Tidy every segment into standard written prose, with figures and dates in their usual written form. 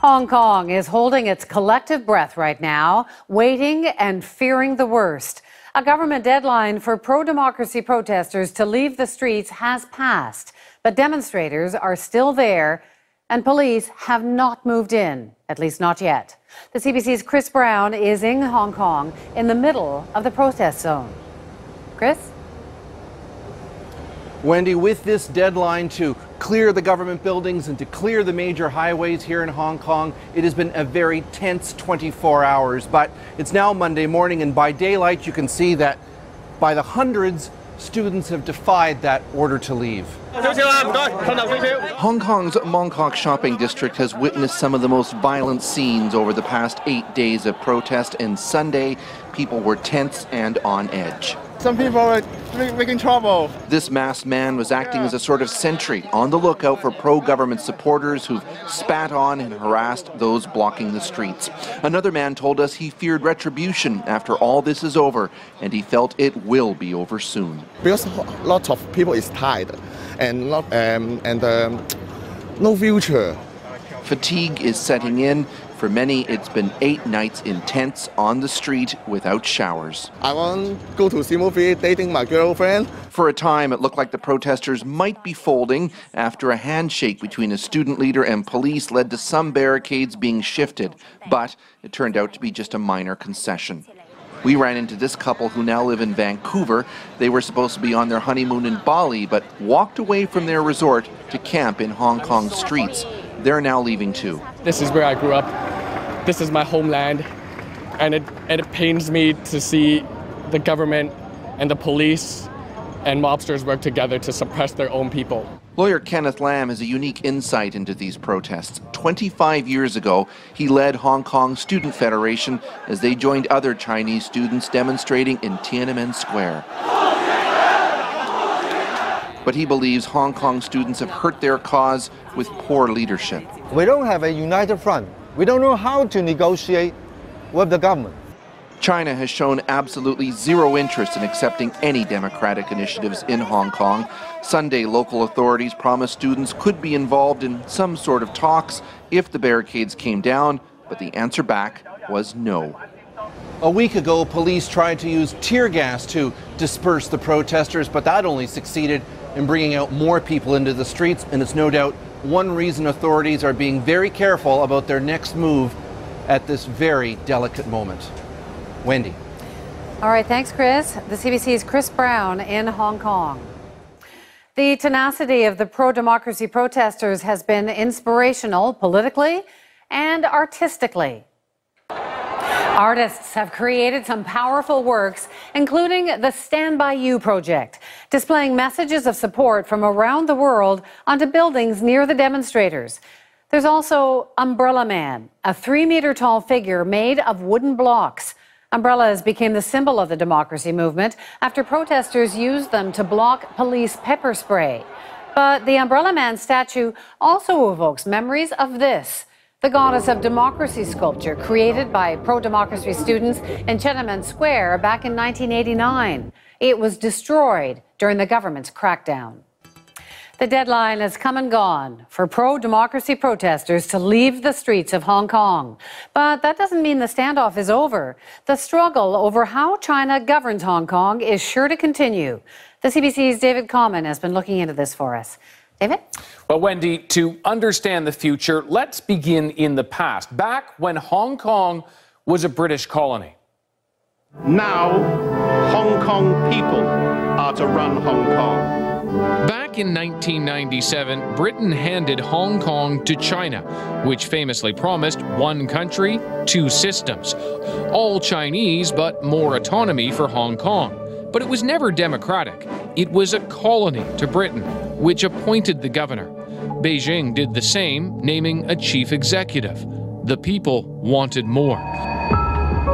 Hong Kong is holding its collective breath right now, waiting and fearing the worst. A government deadline for pro-democracy protesters to leave the streets has passed, but demonstrators are still there and police have not moved in, at least not yet. The CBC's Chris Brown is in Hong Kong in the middle of the protest zone. Chris? Wendy, with this deadline to clear the government buildings and to clear the major highways here in Hong Kong, it has been a very tense 24 hours. But it's now Monday morning, and by daylight you can see that by the hundreds, students have defied that order to leave. Hong Kong's Mong Kok shopping district has witnessed some of the most violent scenes over the past 8 days of protest, and Sunday, people were tense and on edge. Some people are making trouble. This masked man was acting as a sort of sentry, on the lookout for pro-government supporters who've spat on and harassed those blocking the streets. Another man told us he feared retribution after all this is over, and he felt it will be over soon. Because lots of people is tired and no future. Fatigue is setting in. For many, it's been 8 nights in tents on the street without showers. I want to go to see movie, dating my girlfriend. For a time, it looked like the protesters might be folding after a handshake between a student leader and police led to some barricades being shifted, but it turned out to be just a minor concession. We ran into this couple who now live in Vancouver. They were supposed to be on their honeymoon in Bali, but walked away from their resort to camp in Hong Kong streets. They're now leaving too. This is where I grew up. This is my homeland, and it pains me to see the government and the police and mobsters work together to suppress their own people. Lawyer Kenneth Lam has a unique insight into these protests. 25 years ago, he led Hong Kong Student Federation as they joined other Chinese students demonstrating in Tiananmen Square. But he believes Hong Kong students have hurt their cause with poor leadership. We don't have a united front. We don't know how to negotiate with the government. China has shown absolutely zero interest in accepting any democratic initiatives in Hong Kong. Sunday, local authorities promised students could be involved in some sort of talks if the barricades came down, but the answer back was no. A week ago, police tried to use tear gas to disperse the protesters, but that only succeeded in bringing out more people into the streets, and it's no doubt one reason authorities are being very careful about their next move at this very delicate moment. Wendy. All right, thanks, Chris. The CBC's Chris Brown in Hong Kong. The tenacity of the pro-democracy protesters has been inspirational politically and artistically. Artists have created some powerful works, including the Stand By You project, displaying messages of support from around the world onto buildings near the demonstrators. There's also Umbrella Man, a 3-meter-tall figure made of wooden blocks. Umbrellas became the symbol of the democracy movement after protesters used them to block police pepper spray. But the Umbrella Man statue also evokes memories of this. The Goddess of Democracy sculpture created by pro-democracy students in Tiananmen Square back in 1989. It was destroyed during the government's crackdown. The deadline has come and gone for pro-democracy protesters to leave the streets of Hong Kong. But that doesn't mean the standoff is over. The struggle over how China governs Hong Kong is sure to continue. The CBC's David Common has been looking into this for us. David? Well, Wendy, to understand the future, let's begin in the past, back when Hong Kong was a British colony. Now, Hong Kong people are to run Hong Kong. Back in 1997, Britain handed Hong Kong to China, which famously promised one country, two systems. All Chinese, but more autonomy for Hong Kong. But it was never democratic. It was a colony to Britain, which appointed the governor. Beijing did the same, naming a chief executive. The people wanted more.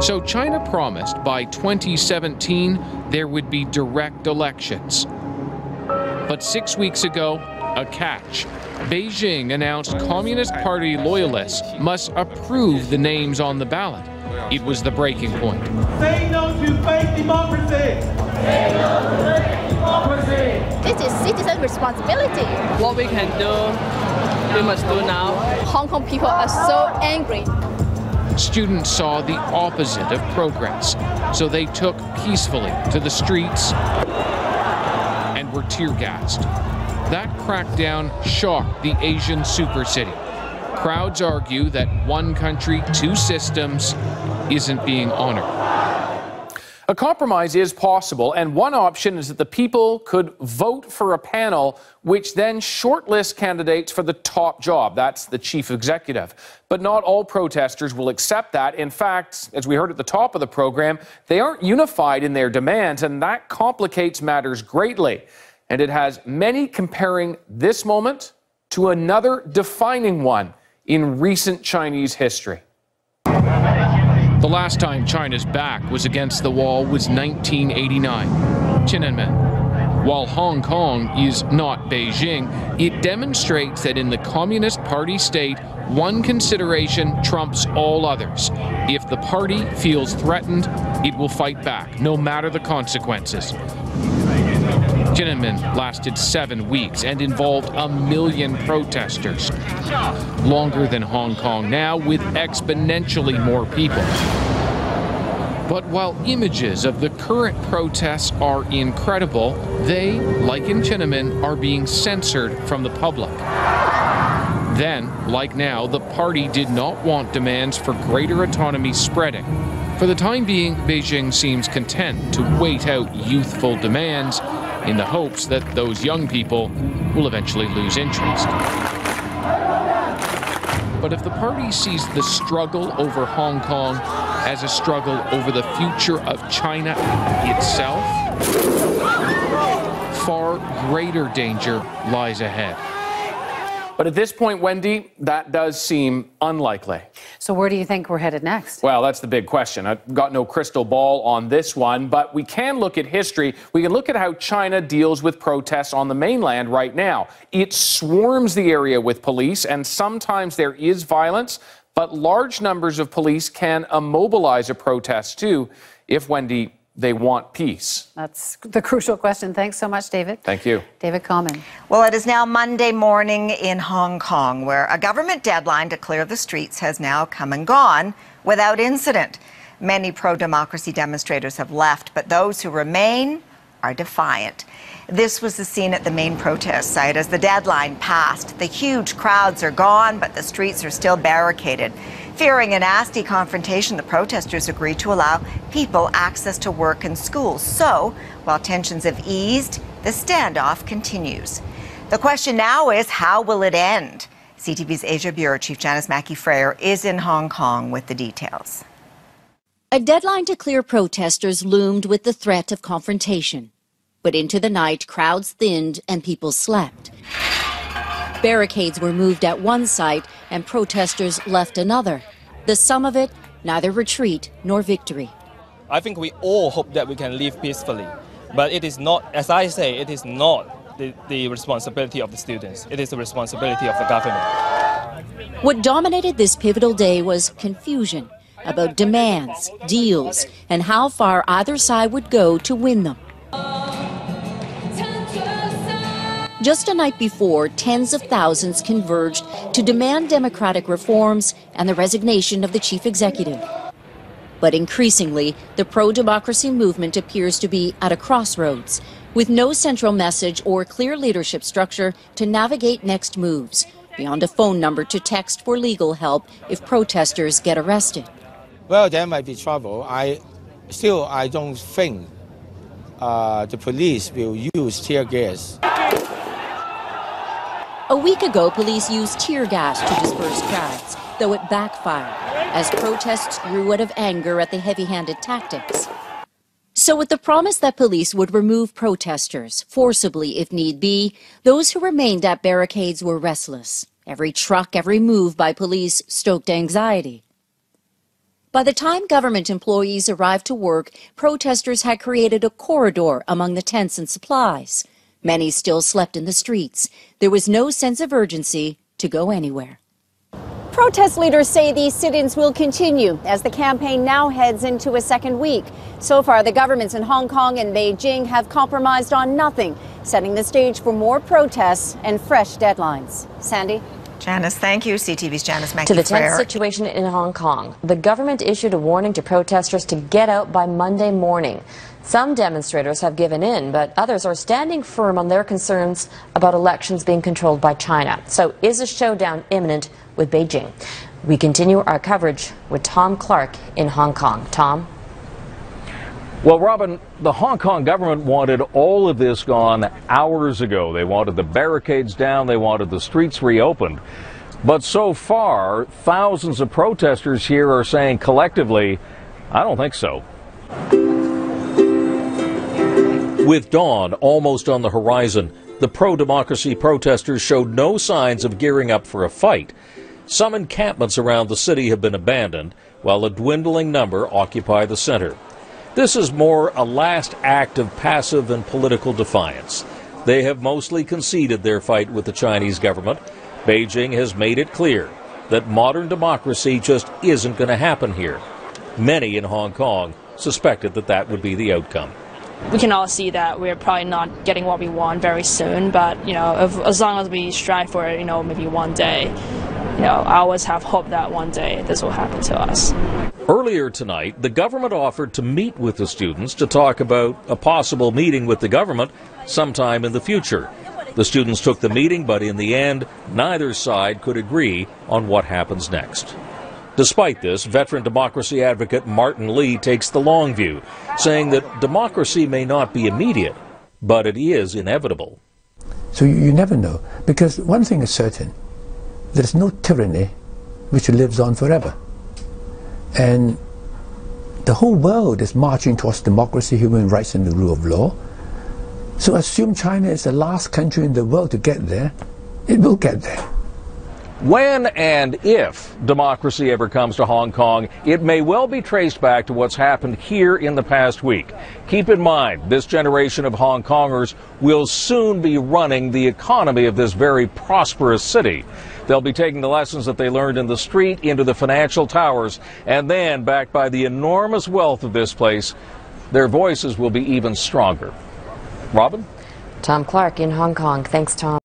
So China promised by 2017 there would be direct elections. But 6 weeks ago, a catch. Beijing announced Communist Party loyalists must approve the names on the ballot. It was the breaking point. Say no to fake democracy! Say no to fake democracy! This is citizen responsibility. What we can do we must do now. Hong Kong people are so angry. Students saw the opposite of progress, so they took peacefully to the streets and were tear-gassed. That crackdown shocked the Asian supercity. Crowds argue that one country, two systems isn't being honored. A compromise is possible, and one option is that the people could vote for a panel which then shortlists candidates for the top job. That's the chief executive. But not all protesters will accept that. In fact, as we heard at the top of the program, they aren't unified in their demands, and that complicates matters greatly. And it has many comparing this moment to another defining one in recent Chinese history. The last time China's back was against the wall was 1989, Tiananmen. While Hong Kong is not Beijing, it demonstrates that in the Communist Party state, one consideration trumps all others. If the party feels threatened, it will fight back, no matter the consequences. Tiananmen lasted 7 weeks and involved 1 million protesters. Longer than Hong Kong now, with exponentially more people. But while images of the current protests are incredible, they, like in Tiananmen, are being censored from the public. Then, like now, the party did not want demands for greater autonomy spreading. For the time being, Beijing seems content to wait out youthful demands in the hopes that those young people will eventually lose interest. But if the party sees the struggle over Hong Kong as a struggle over the future of China itself, far greater danger lies ahead. But at this point, Wendy, that does seem unlikely. So where do you think we're headed next? Well, that's the big question. I've got no crystal ball on this one, but we can look at history. We can look at how China deals with protests on the mainland right now. It swarms the area with police, and sometimes there is violence, but large numbers of police can immobilize a protest too if, Wendy, they want peace. That's the crucial question. Thanks so much, David. Thank you. David Common. Well, it is now Monday morning in Hong Kong, where a government deadline to clear the streets has now come and gone without incident. Many pro-democracy demonstrators have left, but those who remain are defiant. This was the scene at the main protest site as the deadline passed. The huge crowds are gone, but the streets are still barricaded. Fearing a nasty confrontation, the protesters agreed to allow people access to work and schools. So, while tensions have eased, the standoff continues. The question now is, how will it end? CTV's Asia Bureau Chief Janice Mackey-Freyer is in Hong Kong with the details. A deadline to clear protesters loomed with the threat of confrontation. But into the night, crowds thinned and people slept. Barricades were moved at one site and protesters left another. The sum of it, neither retreat nor victory. I think we all hope that we can live peacefully. But it is not, as I say, it is not the responsibility of the students. It is the responsibility of the government. What dominated this pivotal day was confusion about demands, deals, and how far either side would go to win them. Just a night before, tens of thousands converged to demand democratic reforms and the resignation of the chief executive. But increasingly, the pro-democracy movement appears to be at a crossroads, with no central message or clear leadership structure to navigate next moves, beyond a phone number to text for legal help if protesters get arrested. Well, there might be trouble. I don't think the police will use tear gas. A week ago, police used tear gas to disperse crowds, though it backfired as protests grew out of anger at the heavy-handed tactics. So with the promise that police would remove protesters, forcibly if need be, those who remained at barricades were restless. Every truck, every move by police stoked anxiety. By the time government employees arrived to work, protesters had created a corridor among the tents and supplies. Many still slept in the streets. There was no sense of urgency to go anywhere. Protest leaders say these sit-ins will continue as the campaign now heads into a second week. So far, the governments in Hong Kong and Beijing have compromised on nothing, setting the stage for more protests and fresh deadlines. Sandy? Janice, thank you. CTV's Janice Mackey. To the tense situation in Hong Kong, the government issued a warning to protesters to get out by Monday morning. Some demonstrators have given in, but others are standing firm on their concerns about elections being controlled by China. So is a showdown imminent with Beijing? We continue our coverage with Tom Clark in Hong Kong. Tom? Well, Robin, the Hong Kong government wanted all of this gone hours ago. They wanted the barricades down. They wanted the streets reopened. But so far, thousands of protesters here are saying collectively, I don't think so. With dawn almost on the horizon, the pro-democracy protesters showed no signs of gearing up for a fight. Some encampments around the city have been abandoned, while a dwindling number occupy the center. This is more a last act of passive and political defiance. They have mostly conceded their fight with the Chinese government. Beijing has made it clear that modern democracy just isn't going to happen here. Many in Hong Kong suspected that that would be the outcome. We can all see that we're probably not getting what we want very soon, but, as long as we strive for it, maybe one day, I always have hope that one day this will happen to us. Earlier tonight, the government offered to meet with the students to talk about a possible meeting with the government sometime in the future. The students took the meeting, but in the end, neither side could agree on what happens next. Despite this, veteran democracy advocate Martin Lee takes the long view, saying that democracy may not be immediate, but it is inevitable. So you never know, because one thing is certain, there's no tyranny which lives on forever. And the whole world is marching towards democracy, human rights, and the rule of law. So assume China is the last country in the world to get there, it will get there. When and if democracy ever comes to Hong Kong, it may well be traced back to what's happened here in the past week. Keep in mind, this generation of Hong Kongers will soon be running the economy of this very prosperous city. They'll be taking the lessons that they learned in the street into the financial towers, and then, backed by the enormous wealth of this place, their voices will be even stronger. Robin? Tom Clark in Hong Kong. Thanks, Tom.